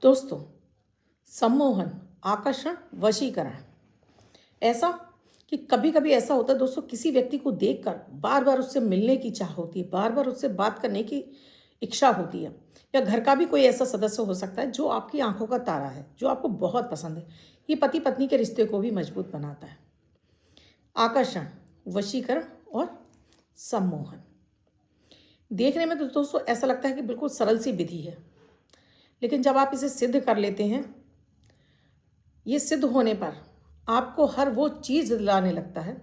दोस्तों, सम्मोहन, आकर्षण, वशीकरण। ऐसा कि कभी कभी ऐसा होता है दोस्तों, किसी व्यक्ति को देखकर बार बार उससे मिलने की चाह होती है, बार बार उससे बात करने की इच्छा होती है। या घर का भी कोई ऐसा सदस्य हो सकता है जो आपकी आंखों का तारा है, जो आपको बहुत पसंद है। ये पति पत्नी के रिश्ते को भी मजबूत बनाता है। आकर्षण, वशीकरण और सम्मोहन। देखने में तो दोस्तों ऐसा लगता है कि बिल्कुल सरल सी विधि है, लेकिन जब आप इसे सिद्ध कर लेते हैं, ये सिद्ध होने पर आपको हर वो चीज़ दिलाने लगता है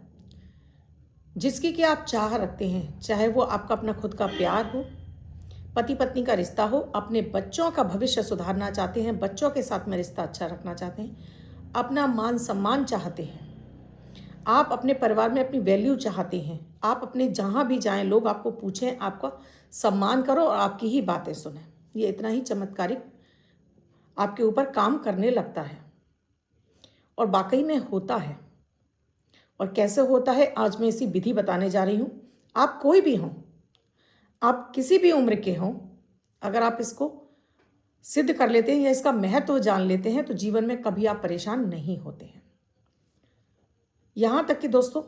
जिसकी कि आप चाह रखते हैं। चाहे वो आपका अपना खुद का प्यार हो, पति पत्नी का रिश्ता हो, अपने बच्चों का भविष्य सुधारना चाहते हैं, बच्चों के साथ में रिश्ता अच्छा रखना चाहते हैं, अपना मान सम्मान चाहते हैं, आप अपने परिवार में अपनी वैल्यू चाहते हैं, आप अपने जहाँ भी जाएं लोग आपको पूछें, आपका सम्मान करो और आपकी ही बातें सुने। ये इतना ही चमत्कारिक आपके ऊपर काम करने लगता है और वाकई में होता है। और कैसे होता है, आज मैं इसी विधि बताने जा रही हूँ। आप कोई भी हों, आप किसी भी उम्र के हों, अगर आप इसको सिद्ध कर लेते हैं या इसका महत्व जान लेते हैं तो जीवन में कभी आप परेशान नहीं होते हैं। यहाँ तक कि दोस्तों,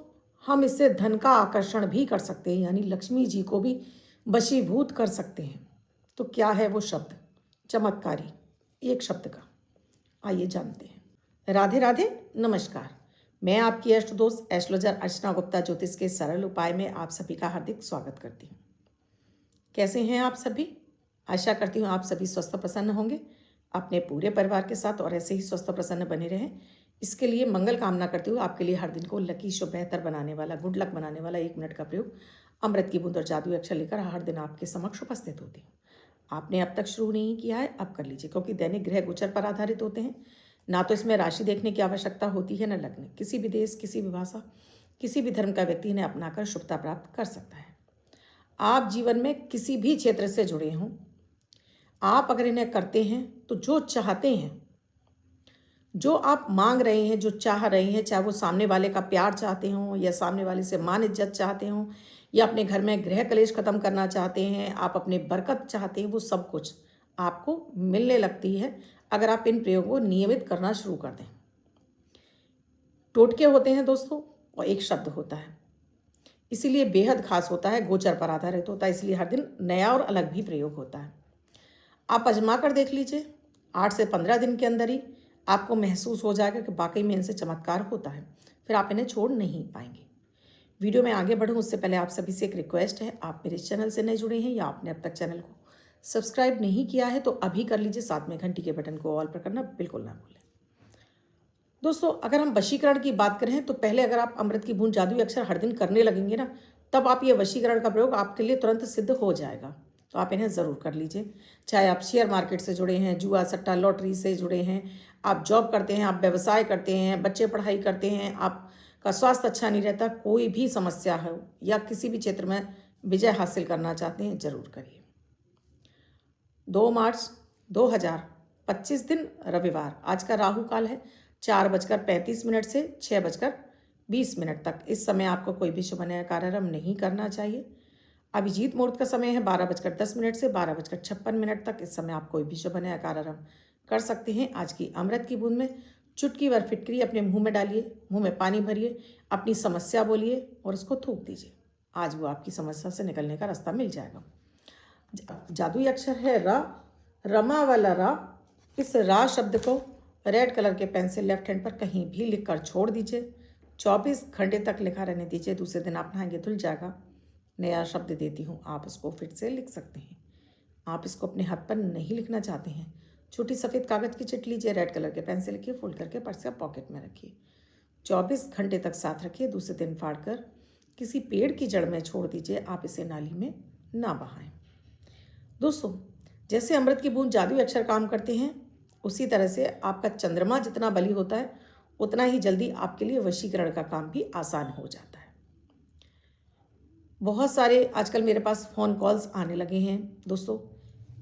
हम इससे धन का आकर्षण भी कर सकते हैं, यानी लक्ष्मी जी को भी वशीभूत कर सकते हैं। तो क्या है वो शब्द? चमत्कारी, एक शब्द का। आइए जानते हैं। राधे राधे, नमस्कार। मैं आपकी अष्ट दोस्त एस्ट्रोलॉजर अर्चना गुप्ता ज्योतिष के सरल उपाय में आप सभी का हार्दिक स्वागत करती हूँ। कैसे हैं आप सभी? आशा करती हूँ आप सभी स्वस्थ प्रसन्न होंगे अपने पूरे परिवार के साथ, और ऐसे ही स्वस्थ प्रसन्न बने रहें। इसके लिए मंगल कामना करती हूँ आपके लिए हर दिन को लकी, शुभ, बेहतर बनाने वाला, गुड लक बनाने वाला 1 मिनट का प्रयोग अमृत की बूंद और जादुई अक्षर लेकर हर दिन आपके समक्ष उपस्थित होती हूँ। आपने अब तक शुरू नहीं किया है, अब कर लीजिए, क्योंकि दैनिक ग्रह गोचर पर आधारित होते हैं। ना तो इसमें राशि देखने की आवश्यकता होती है, न लग्न। किसी भी देश, किसी भी भाषा, किसी भी धर्म का व्यक्ति इन्हें अपनाकर शुभता प्राप्त कर सकता है। आप जीवन में किसी भी क्षेत्र से जुड़े हों, आप अगर इन्हें करते हैं तो जो चाहते हैं, जो आप मांग रहे हैं, जो चाह रहे हैं, चाहे वो सामने वाले का प्यार चाहते हों या सामने वाले से मान इज्जत चाहते हों या अपने घर में गृह कलेश खत्म करना चाहते हैं, आप अपने बरकत चाहते हैं, वो सब कुछ आपको मिलने लगती है अगर आप इन प्रयोगों को नियमित करना शुरू कर दें। टोटके होते हैं दोस्तों, और एक शब्द होता है, इसीलिए बेहद खास होता है, गोचर पर आधारित होता है, इसलिए हर दिन नया और अलग भी प्रयोग होता है। आप आजमा कर देख लीजिए, 8 से 15 दिन के अंदर ही आपको महसूस हो जाएगा कि वाकई में इनसे चमत्कार होता है। फिर आप इन्हें छोड़ नहीं पाएंगे। वीडियो में आगे बढ़ूं उससे पहले आप सभी से एक रिक्वेस्ट है, आप मेरे चैनल से नए जुड़े हैं या आपने अब तक चैनल को सब्सक्राइब नहीं किया है तो अभी कर लीजिए, साथ में घंटी के बटन को ऑल पर करना बिल्कुल ना भूलें। दोस्तों, अगर हम वशीकरण की बात करें तो पहले अगर आप अमृत की बूंद जादुई अक्षर हर दिन करने लगेंगे ना, तब आप ये वशीकरण का प्रयोग आपके लिए तुरंत सिद्ध हो जाएगा। तो आप इन्हें ज़रूर कर लीजिए। चाहे आप शेयर मार्केट से जुड़े हैं, जुआ सट्टा लॉटरी से जुड़े हैं, आप जॉब करते हैं, आप व्यवसाय करते हैं, बच्चे पढ़ाई करते हैं, आपका स्वास्थ्य अच्छा नहीं रहता, कोई भी समस्या हो या किसी भी क्षेत्र में विजय हासिल करना चाहते हैं, ज़रूर करिए। 2 मार्च 2025 दिन रविवार, आज का राहु काल है 4:35 से 6:20 तक। इस समय आपको कोई भी शुभ नया कार्यारंभ नहीं करना चाहिए। अभिजीत मुहूर्त का समय है 12:10 से 12:56 तक। इस समय आप कोई भी शुभ नया कार्यारंभ कर सकते हैं। आज की अमृत की बूंद में चुटकी भर फिटकरी अपने मुंह में डालिए, मुंह में पानी भरिए, अपनी समस्या बोलिए और उसको थूक दीजिए। आज वो आपकी समस्या से निकलने का रास्ता मिल जाएगा। जादुई अक्षर है रा, रमा वाला रा। इस रा शब्द को रेड कलर के पेन से लेफ्ट हैंड पर कहीं भी लिखकर छोड़ दीजिए। 24 घंटे तक लिखा रहने दीजिए। दूसरे दिन आप नहाएंगे धुल जाएगा। नया शब्द देती हूँ, आप उसको फिर से लिख सकते हैं। आप इसको अपने हाथ पर नहीं लिखना चाहते हैं, छोटी सफ़ेद कागज़ की चिट लीजिए, रेड कलर के पेन से लिखिए, फोल्ड करके पर्स या पॉकेट में रखिए। 24 घंटे तक साथ रखिए। दूसरे दिन फाड़कर किसी पेड़ की जड़ में छोड़ दीजिए। आप इसे नाली में ना बहाएं। दोस्तों, जैसे अमृत की बूंद जादुई अक्षर काम करते हैं, उसी तरह से आपका चंद्रमा जितना बली होता है उतना ही जल्दी आपके लिए वशीकरण का काम भी आसान हो जाता है। बहुत सारे आजकल मेरे पास फ़ोन कॉल्स आने लगे हैं दोस्तों।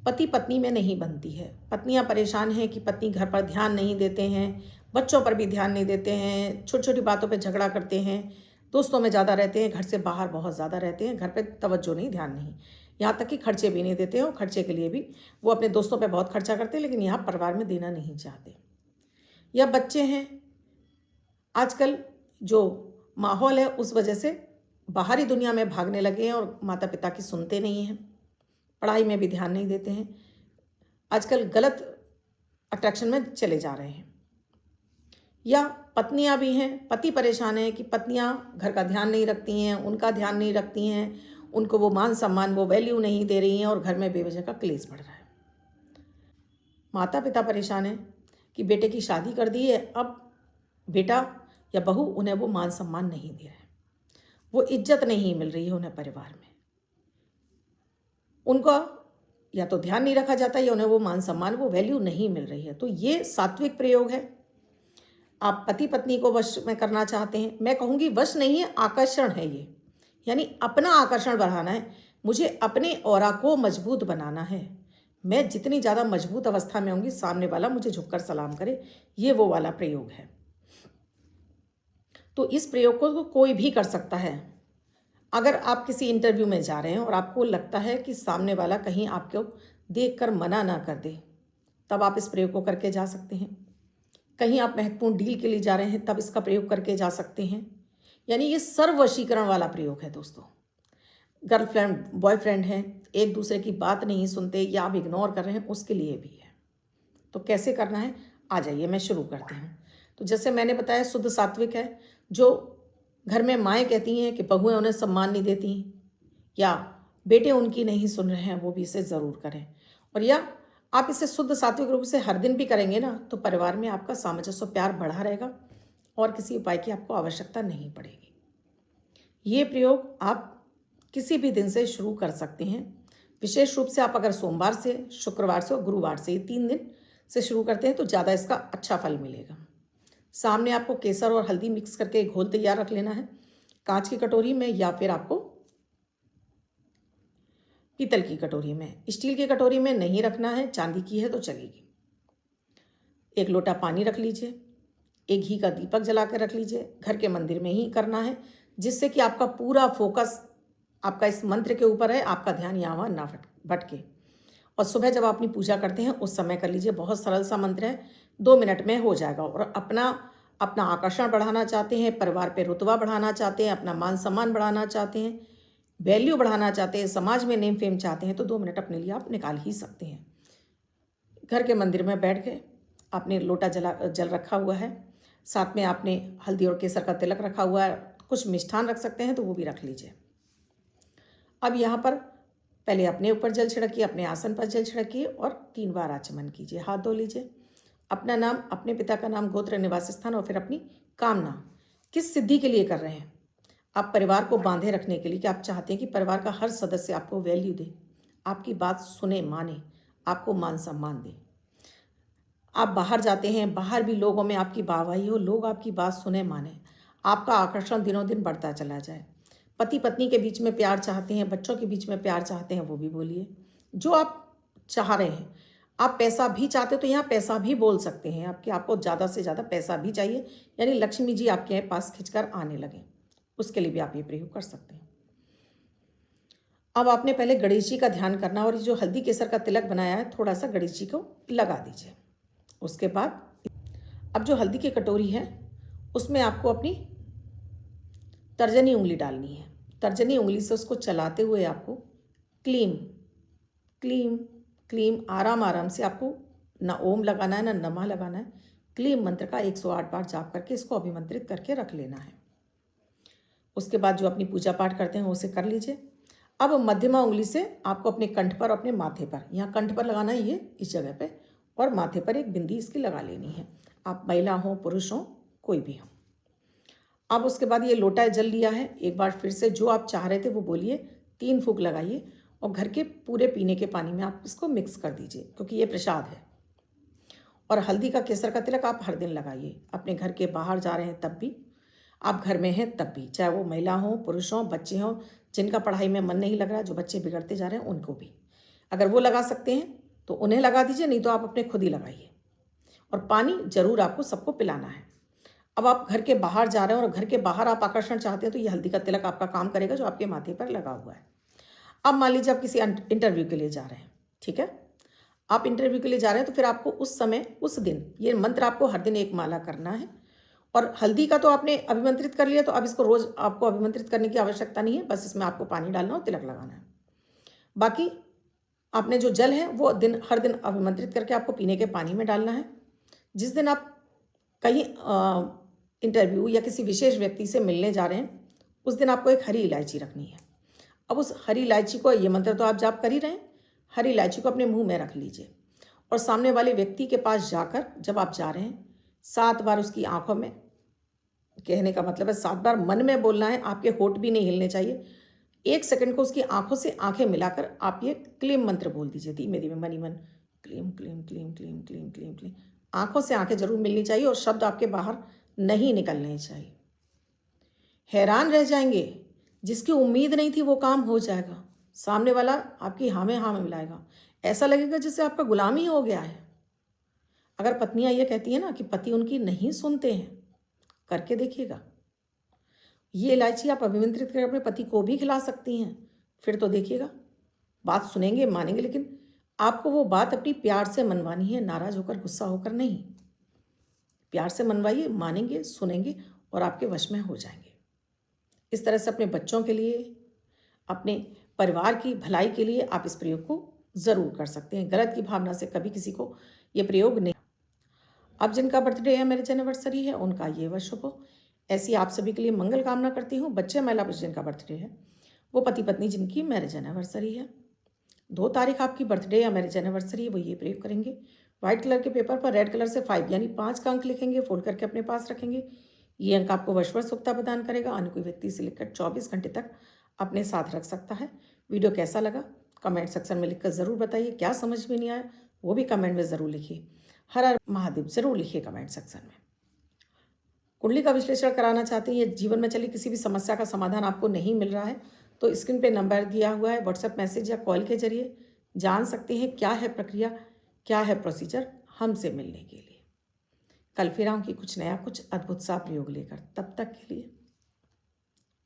पति पत्नी में नहीं बनती है, पत्नियां परेशान हैं कि पत्नी घर पर ध्यान नहीं देते हैं, बच्चों पर भी ध्यान नहीं देते हैं, छोटी छोटी बातों पे झगड़ा करते हैं, दोस्तों में ज़्यादा रहते हैं, घर से बाहर बहुत ज़्यादा रहते हैं, घर पे तवज्जो नहीं, ध्यान नहीं। यहाँ तक कि खर्चे भी नहीं देते हैं, और खर्चे के लिए भी वो अपने दोस्तों पे बहुत खर्चा करते हैं, लेकिन यहाँ परिवार में देना नहीं चाहते। या बच्चे हैं, आजकल जो माहौल है उस वजह से बाहरी दुनिया में भागने लगे हैं और माता पिता की सुनते नहीं हैं, पढ़ाई में भी ध्यान नहीं देते हैं, आजकल गलत अट्रैक्शन में चले जा रहे हैं। या पत्नियां भी हैं, पति परेशान है कि पत्नियां घर का ध्यान नहीं रखती हैं, उनका ध्यान नहीं रखती हैं, उनको वो मान सम्मान, वो वैल्यू नहीं दे रही हैं, और घर में बेवजह का क्लेश बढ़ रहा है। माता पिता परेशान है कि बेटे की शादी कर दी है, अब बेटा या बहू उन्हें वो मान सम्मान नहीं दे रहे हैं, वो इज्जत नहीं मिल रही है उन्हें परिवार में, उनका या तो ध्यान नहीं रखा जाता या उन्हें वो मान सम्मान, वो वैल्यू नहीं मिल रही है। तो ये सात्विक प्रयोग है। आप पति पत्नी को वश में करना चाहते हैं, मैं कहूँगी वश नहीं है, आकर्षण है ये, यानी अपना आकर्षण बढ़ाना है, मुझे अपने ऑरा को मजबूत बनाना है। मैं जितनी ज़्यादा मजबूत अवस्था में होंगी, सामने वाला मुझे झुककर सलाम करे, ये वो वाला प्रयोग है। तो इस प्रयोग को कोई भी कर सकता है। अगर आप किसी इंटरव्यू में जा रहे हैं और आपको लगता है कि सामने वाला कहीं आपको देखकर मना ना कर दे, तब आप इस प्रयोग को करके जा सकते हैं। कहीं आप महत्वपूर्ण डील के लिए जा रहे हैं, तब इसका प्रयोग करके जा सकते हैं। यानी ये सर्ववशीकरण वाला प्रयोग है दोस्तों। गर्लफ्रेंड बॉयफ्रेंड है, एक दूसरे की बात नहीं सुनते या आप इग्नोर कर रहे हैं, उसके लिए भी है। तो कैसे करना है, आ जाइए मैं शुरू करती हूँ। तो जैसे मैंने बताया, शुद्ध सात्विक है। जो घर में माएँ कहती हैं कि बहुएं उन्हें सम्मान नहीं देती या बेटे उनकी नहीं सुन रहे हैं, वो भी इसे ज़रूर करें। और या आप इसे शुद्ध सात्विक रूप से हर दिन भी करेंगे ना, तो परिवार में आपका सामंजस्य प्यार बढ़ा रहेगा और किसी उपाय की आपको आवश्यकता नहीं पड़ेगी। ये प्रयोग आप किसी भी दिन से शुरू कर सकते हैं। विशेष रूप से आप अगर सोमवार से, शुक्रवार से और गुरुवार से, ये 3 दिन से शुरू करते हैं तो ज़्यादा इसका अच्छा फल मिलेगा। सामने आपको केसर और हल्दी मिक्स करके एक घोल तैयार रख लेना है, कांच की कटोरी में या फिर आपको पीतल की कटोरी में। स्टील की कटोरी में नहीं रखना है, चांदी की है तो चलेगी। एक लोटा पानी रख लीजिए, एक घी का दीपक जला कर रख लीजिए। घर के मंदिर में ही करना है, जिससे कि आपका पूरा फोकस आपका इस मंत्र के ऊपर है, आपका ध्यान यहाँ वहाँ ना भटके। और सुबह जब आप अपनी पूजा करते हैं उस समय कर लीजिए। बहुत सरल सा मंत्र है, 2 मिनट में हो जाएगा। और अपना आकर्षण बढ़ाना चाहते हैं, परिवार पे रुतबा बढ़ाना चाहते हैं, अपना मान सम्मान बढ़ाना चाहते हैं, वैल्यू बढ़ाना चाहते हैं, समाज में नेम फेम चाहते हैं, तो 2 मिनट अपने लिए आप निकाल ही सकते हैं। घर के मंदिर में बैठ के आपने लोटा जल रखा हुआ है, साथ में आपने हल्दी और केसर का तिलक रखा हुआ है, कुछ मिष्ठान रख सकते हैं तो वो भी रख लीजिए। अब यहाँ पर पहले अपने ऊपर जल छिड़किए, अपने आसन पर जल छिड़किए और 3 बार आचमन कीजिए। हाथ धो लीजिए, अपना नाम, अपने पिता का नाम, गोत्र, निवास स्थान और फिर अपनी कामना, किस सिद्धि के लिए कर रहे हैं। आप परिवार को बांधे रखने के लिए, कि आप चाहते हैं कि परिवार का हर सदस्य आपको वैल्यू दे, आपकी बात सुने, माने, आपको मान सम्मान दे। आप बाहर जाते हैं, बाहर भी लोगों में आपकी वाहवाही हो, लोग आपकी बात सुने, माने, आपका आकर्षण दिनों दिन बढ़ता चला जाए। पति पत्नी के बीच में प्यार चाहते हैं, बच्चों के बीच में प्यार चाहते हैं, वो भी बोलिए जो आप चाह रहे हैं। आप पैसा भी चाहते हो तो यहाँ पैसा भी बोल सकते हैं, आपको ज़्यादा से ज़्यादा पैसा भी चाहिए, यानी लक्ष्मी जी आपके पास खिंचकर आने लगे, उसके लिए भी आप ये प्रयोग कर सकते हैं। अब आपने पहले गणेश जी का ध्यान करना, और जो हल्दी केसर का तिलक बनाया है थोड़ा सा गणेश जी को लगा दीजिए। उसके बाद अब जो हल्दी की कटोरी है उसमें आपको अपनी तर्जनी उंगली डालनी है। तर्जनी उंगली से उसको चलाते हुए आपको क्लीम क्लीम क्लीम आराम आराम से, आपको ना ओम लगाना है ना नमः लगाना है, क्लीम मंत्र का 108 बार जाप करके इसको अभिमंत्रित करके रख लेना है। उसके बाद जो अपनी पूजा पाठ करते हैं उसे कर लीजिए। अब मध्यमा उंगली से आपको अपने कंठ पर, अपने माथे पर, यहाँ कंठ पर लगाना है ये इस जगह पे, और माथे पर एक बिंदी इसकी लगा लेनी है। आप महिला हो पुरुष हो कोई भी हो। अब उसके बाद ये लोटा जल लिया है, एक बार फिर से जो आप चाह रहे थे वो बोलिए, 3 फूंक लगाइए और घर के पूरे पीने के पानी में आप इसको मिक्स कर दीजिए, क्योंकि ये प्रसाद है। और हल्दी का केसर का तिलक आप हर दिन लगाइए, अपने घर के बाहर जा रहे हैं तब भी, आप घर में हैं तब भी, चाहे वो महिला हो पुरुष हो बच्चे हों, जिनका पढ़ाई में मन नहीं लग रहा, जो बच्चे बिगड़ते जा रहे हैं उनको भी, अगर वो लगा सकते हैं तो उन्हें लगा दीजिए, नहीं तो आप अपने खुद ही लगाइए। और पानी जरूर आपको सबको पिलाना है। अब आप घर के बाहर जा रहे हैं और घर के बाहर आप आकर्षण चाहते हैं तो ये हल्दी का तिलक आपका काम करेगा, जो आपके माथे पर लगा हुआ है। अब मान लीजिए आप किसी इंटरव्यू के लिए जा रहे हैं, ठीक है? आप इंटरव्यू के लिए जा रहे हैं तो फिर आपको उस समय, उस दिन ये मंत्र आपको हर दिन एक माला करना है। और हल्दी का तो आपने अभिमंत्रित कर लिया, तो अब इसको रोज़ आपको अभिमंत्रित करने की आवश्यकता नहीं है, बस इसमें आपको पानी डालना और तिलक लगाना है। बाकी आपने जो जल है वो हर दिन अभिमंत्रित करके आपको पीने के पानी में डालना है। जिस दिन आप कहीं इंटरव्यू या किसी विशेष व्यक्ति से मिलने जा रहे हैं, उस दिन आपको एक हरी इलायची रखनी है। अब उस हरी इलायची को, ये मंत्र तो आप जाप कर ही रहे हैं, हरी इलायची को अपने मुंह में रख लीजिए और सामने वाले व्यक्ति के पास जाकर, जब आप जा रहे हैं, 7 बार उसकी आंखों में, कहने का मतलब है 7 बार मन में बोलना है, आपके होंठ भी नहीं हिलने चाहिए। 1 सेकंड को उसकी आंखों से आंखें मिलाकर आप ये क्लीम मंत्र बोल दीजिए धीमे धीमे, मन ही मन, क्लीम क्लीम क्लीम क्लीम क्लीम क्लीम क्लीम। आंखों से आंखें जरूर मिलनी चाहिए और शब्द आपके बाहर नहीं निकलने चाहिए। हैरान रह जाएंगे, जिसकी उम्मीद नहीं थी वो काम हो जाएगा। सामने वाला आपकी हाँ में मिलाएगा, ऐसा लगेगा जैसे आपका गुलाम ही हो गया है। अगर पत्नियां ये कहती हैं ना कि पति उनकी नहीं सुनते हैं, करके देखिएगा। ये इलायची आप अभिमंत्रित करके अपने पति को भी खिला सकती हैं, फिर तो देखिएगा बात सुनेंगे, मानेंगे, लेकिन आपको वो बात अपनी प्यार से मनवानी है, नाराज होकर, गुस्सा होकर नहीं। प्यार से मनवाइए, मानेंगे, सुनेंगे और आपके वश में हो जाएंगे। इस तरह से अपने बच्चों के लिए, अपने परिवार की भलाई के लिए आप इस प्रयोग को ज़रूर कर सकते हैं। गलत की भावना से कभी किसी को ये प्रयोग नहीं। अब जिनका बर्थडे है, मैरिज एनिवर्सरी है, उनका ये वर्ष शुभ हो। ऐसी आप सभी के लिए मंगल कामना करती हूँ। बच्चे महिला जिनका बर्थडे है, वो पति पत्नी जिनकी मैरिज एनिवर्सरी है, 2 तारीख आपकी बर्थडे या मैरिज एनिवर्सरी है, वो ये प्रयोग करेंगे। व्हाइट कलर के पेपर पर रेड कलर से 5 यानी 5 का अंक लिखेंगे, फोल्ड करके अपने पास रखेंगे। ये अंक आपको वशवर सुखता प्रदान करेगा। अन्य कोई व्यक्ति से लेकर 24 घंटे तक अपने साथ रख सकता है। वीडियो कैसा लगा कमेंट सेक्शन में लिखकर ज़रूर बताइए। क्या समझ में नहीं आया वो भी कमेंट में ज़रूर लिखिए। हर हर महादेव ज़रूर लिखिए कमेंट सेक्शन में। कुंडली का विश्लेषण कराना चाहते हैं या जीवन में चली किसी भी समस्या का समाधान आपको नहीं मिल रहा है, तो स्क्रीन पे नंबर दिया हुआ है, व्हाट्सएप मैसेज या कॉल के जरिए जान सकते हैं क्या है प्रक्रिया, क्या है प्रोसीजर हमसे मिलने के लिए। कल फिर आऊँगी कुछ नया, कुछ अद्भुत सा प्रयोग लेकर। तब तक के लिए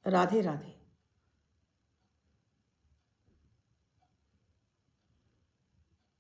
राधे राधे।